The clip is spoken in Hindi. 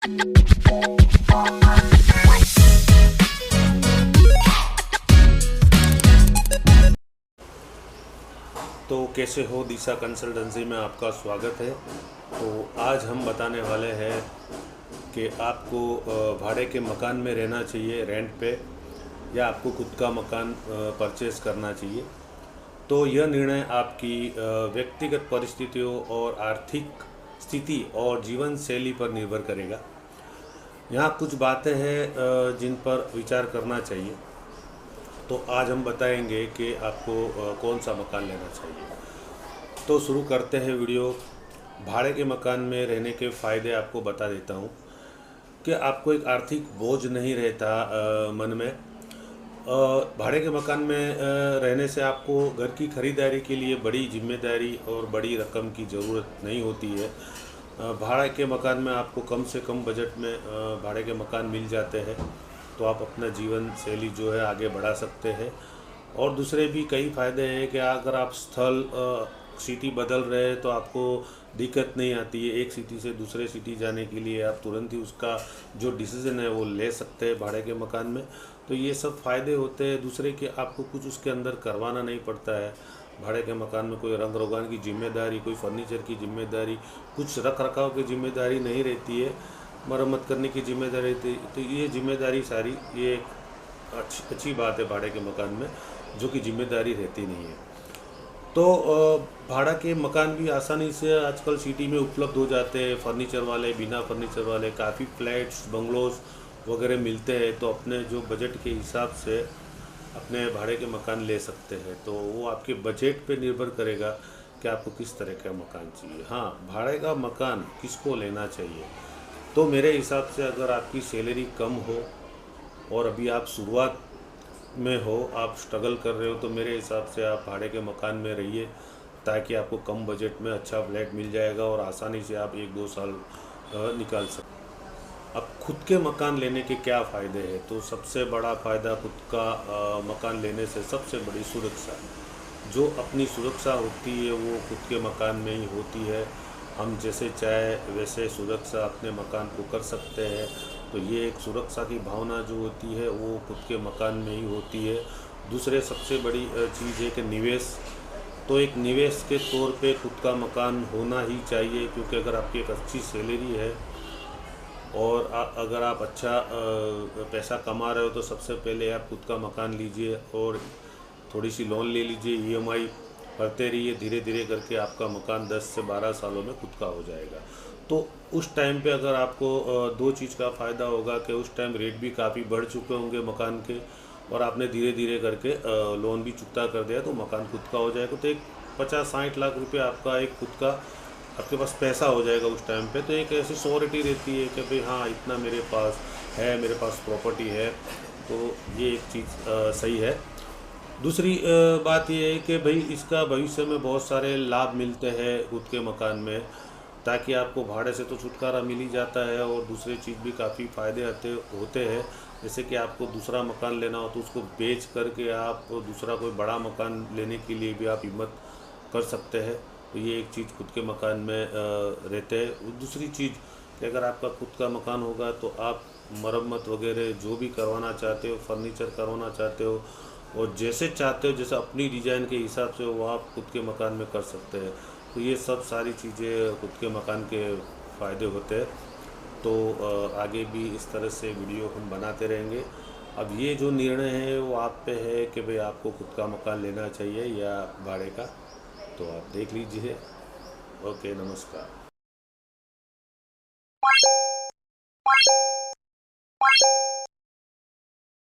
तो कैसे हो, दिशा कंसल्टेंसी में आपका स्वागत है। तो आज हम बताने वाले हैं कि आपको भाड़े के मकान में रहना चाहिए, रेंट पे, या आपको खुद का मकान परचेज़ करना चाहिए। तो यह निर्णय आपकी व्यक्तिगत परिस्थितियों और आर्थिक स्थिति और जीवन शैली पर निर्भर करेगा। यहाँ कुछ बातें हैं जिन पर विचार करना चाहिए। तो आज हम बताएंगे कि आपको कौन सा मकान लेना चाहिए। तो शुरू करते हैं वीडियो। भाड़े के मकान में रहने के फ़ायदे आपको बता देता हूँ कि आपको एक आर्थिक बोझ नहीं रहता मन में। भाड़े के मकान में रहने से आपको घर की खरीदारी के लिए बड़ी जिम्मेदारी और बड़ी रकम की ज़रूरत नहीं होती है। भाड़े के मकान में आपको कम से कम बजट में भाड़े के मकान मिल जाते हैं, तो आप अपना जीवन शैली जो है आगे बढ़ा सकते हैं। और दूसरे भी कई फ़ायदे हैं कि अगर आप स्थल सिटी बदल रहे हैं तो आपको दिक्कत नहीं आती है। एक सिटी से दूसरे सिटी जाने के लिए आप तुरंत ही उसका जो डिसीज़न है वो ले सकते हैं भाड़े के मकान में। तो ये सब फ़ायदे होते हैं। दूसरे कि आपको कुछ उसके अंदर करवाना नहीं पड़ता है। भाड़े के मकान में कोई रंग रोगान की जिम्मेदारी, कोई फर्नीचर की जिम्मेदारी, कुछ रख रखाव की जिम्मेदारी नहीं रहती है, मरम्मत करने की जिम्मेदारी रहती है। तो ये जिम्मेदारी सारी, ये एक अच्छी बात है भाड़े के मकान में, जो कि जिम्मेदारी रहती नहीं है। तो भाड़ा के मकान भी आसानी से आजकल सिटी में उपलब्ध हो जाते हैं। फर्नीचर वाले, बिना फर्नीचर वाले काफ़ी फ्लैट्स, बंगलोज वगैरह मिलते हैं। तो अपने जो बजट के हिसाब से अपने भाड़े के मकान ले सकते हैं। तो वो आपके बजट पे निर्भर करेगा कि आपको किस तरह का मकान चाहिए। हाँ, भाड़े का मकान किसको लेना चाहिए? तो मेरे हिसाब से अगर आपकी सैलरी कम हो और अभी आप शुरुआत में हो, आप स्ट्रगल कर रहे हो, तो मेरे हिसाब से आप भाड़े के मकान में रहिए, ताकि आपको कम बजट में अच्छा फ्लैट मिल जाएगा और आसानी से आप 1-2 साल निकाल सकते। अब खुद के मकान लेने के क्या फ़ायदे हैं? तो सबसे बड़ा फ़ायदा खुद का मकान लेने से सबसे बड़ी सुरक्षा। जो अपनी सुरक्षा होती है वो खुद के मकान में ही होती है। हम जैसे चाहे वैसे सुरक्षा अपने मकान को कर सकते हैं। तो ये एक सुरक्षा की भावना जो होती है वो खुद के मकान में ही होती है। दूसरे सबसे बड़ी चीज़ है कि निवेश। तो एक निवेश के तौर पे खुद का मकान होना ही चाहिए, क्योंकि अगर आपकी एक अच्छी सैलरी है और अगर आप अच्छा पैसा कमा रहे हो, तो सबसे पहले आप खुद का मकान लीजिए और थोड़ी सी लोन ले लीजिए, ईएमआई भरते रहिए। धीरे धीरे करके आपका मकान 10 से 12 सालों में खुद का हो जाएगा। तो उस टाइम पे अगर आपको दो चीज़ का फ़ायदा होगा कि उस टाइम रेट भी काफ़ी बढ़ चुके होंगे मकान के, और आपने धीरे धीरे करके लोन भी चुकता कर दिया, तो मकान खुद का हो जाएगा। तो एक 50-60 लाख रुपये आपका एक खुद का आपके पास पैसा हो जाएगा उस टाइम पे। तो एक ऐसी श्योरिटी रहती है कि भाई हाँ, इतना मेरे पास है, मेरे पास प्रॉपर्टी है। तो ये एक चीज़ सही है। दूसरी बात ये है कि भाई इसका भविष्य में बहुत सारे लाभ मिलते हैं खुद के मकान में, ताकि आपको भाड़े से तो छुटकारा मिल ही जाता है, और दूसरी चीज़ भी काफ़ी फ़ायदे होते हैं। जैसे कि आपको दूसरा मकान लेना हो तो उसको बेच करके आप दूसरा कोई बड़ा मकान लेने के लिए भी आप हिम्मत कर सकते हैं। तो ये एक चीज़ खुद के मकान में रहते हैं। दूसरी चीज़ कि अगर आपका खुद का मकान होगा तो आप मरम्मत वगैरह जो भी करवाना चाहते हो, फर्नीचर करवाना चाहते हो, और जैसे चाहते हो, जैसे अपनी डिज़ाइन के हिसाब से वो आप खुद के मकान में कर सकते हैं। तो ये सब सारी चीज़ें खुद के मकान के फ़ायदे होते हैं। तो आगे भी इस तरह से वीडियो हम बनाते रहेंगे। अब ये जो निर्णय है वो आप पे है कि भाई आपको खुद का मकान लेना चाहिए या भाड़े का। तो आप देख लीजिए। ओके, नमस्कार।